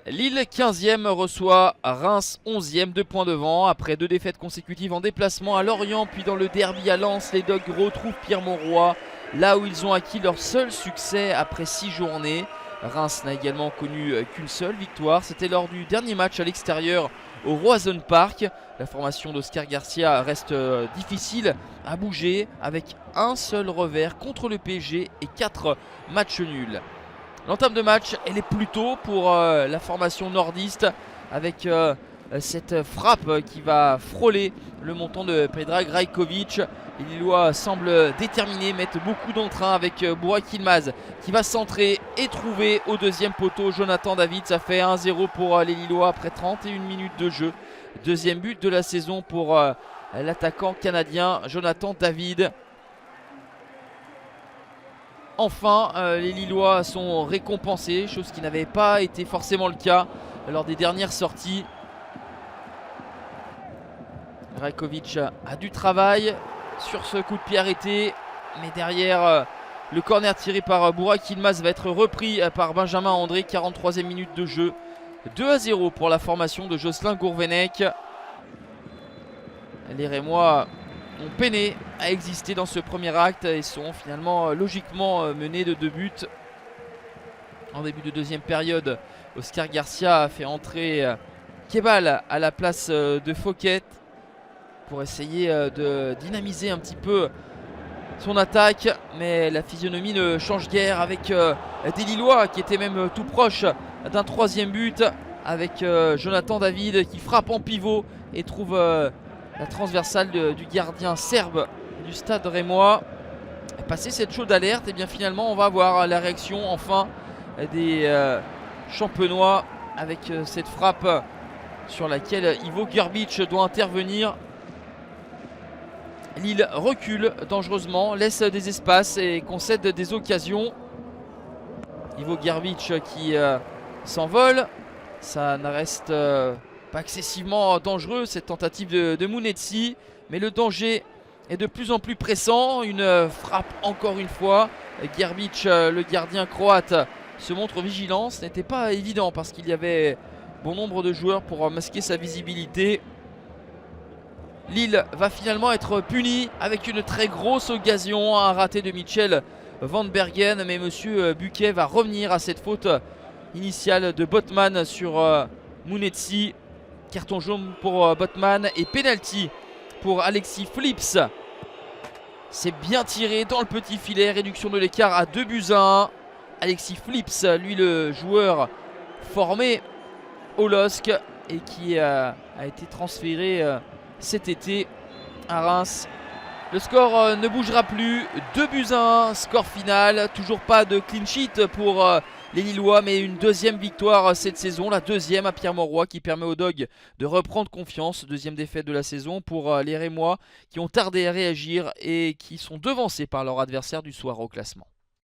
Lille 15e reçoit Reims 11e, 2 points devant. Après 2 défaites consécutives en déplacement à Lorient puis dans le derby à Lens, les Dogs retrouvent Pierre-Mauroy là où ils ont acquis leur seul succès après 6 journées. Reims n'a également connu qu'une seule victoire, c'était lors du dernier match à l'extérieur au Roazhon Park. La formation d'Oscar Garcia reste difficile à bouger avec un seul revers contre le PSG et 4 matchs nuls. L'entame de match, elle est plutôt pour la formation nordiste avec cette frappe qui va frôler le montant de Predrag Rajkovic. Les Lillois semblent déterminés, mettent beaucoup d'entrain avec Burak Yılmaz qui va centrer et trouver au deuxième poteau Jonathan David. Ça fait 1-0 pour les Lillois après 31 minutes de jeu. Deuxième but de la saison pour l'attaquant canadien Jonathan David. Enfin, les Lillois sont récompensés, chose qui n'avait pas été forcément le cas lors des dernières sorties. Rajkovic a du travail sur ce coup de pied arrêté, mais derrière le corner tiré par Burak Yılmaz va être repris par Benjamin André, 43e minute de jeu. 2-0 pour la formation de Jocelyn Gourvenec. Les Rémois ont peiné à exister dans ce premier acte et sont finalement logiquement menés de 2 buts. En début de deuxième période, Oscar Garcia a fait entrer Kebal à la place de Fouquet pour essayer de dynamiser un petit peu son attaque, mais la physionomie ne change guère avec des Lillois qui étaient même tout proches d'un troisième but avec Jonathan David qui frappe en pivot et trouve la transversale du gardien serbe du stade rémois. Passer cette chaude alerte, et bien finalement on va voir la réaction enfin des champenois avec cette frappe sur laquelle Ivo Grbić doit intervenir. Lille recule dangereusement, laisse des espaces et concède des occasions. Ivo Grbić qui s'envole, ça ne reste pas excessivement dangereux cette tentative de Mounetzi, mais le danger est de plus en plus pressant. Une frappe encore une fois. Grbić, le gardien croate, se montre vigilant. Ce n'était pas évident parce qu'il y avait bon nombre de joueurs pour masquer sa visibilité. Lille va finalement être puni avec une très grosse occasion, un raté de Michel Van Bergen, mais monsieur Buquet va revenir à cette faute initiale de Botman sur Mounetzi. Carton jaune pour Botman et penalty pour Alexis Phillips. C'est bien tiré dans le petit filet, réduction de l'écart à 2-1. Alexis Phillips, lui le joueur formé au LOSC et qui a été transféré cet été à Reims. Le score ne bougera plus, 2-1, score final, toujours pas de clean sheet pour les Lillois, mais une deuxième victoire cette saison, la deuxième à Pierre-Mauroy qui permet aux Dogs de reprendre confiance. Deuxième défaite de la saison pour les Rémois qui ont tardé à réagir et qui sont devancés par leur adversaire du soir au classement.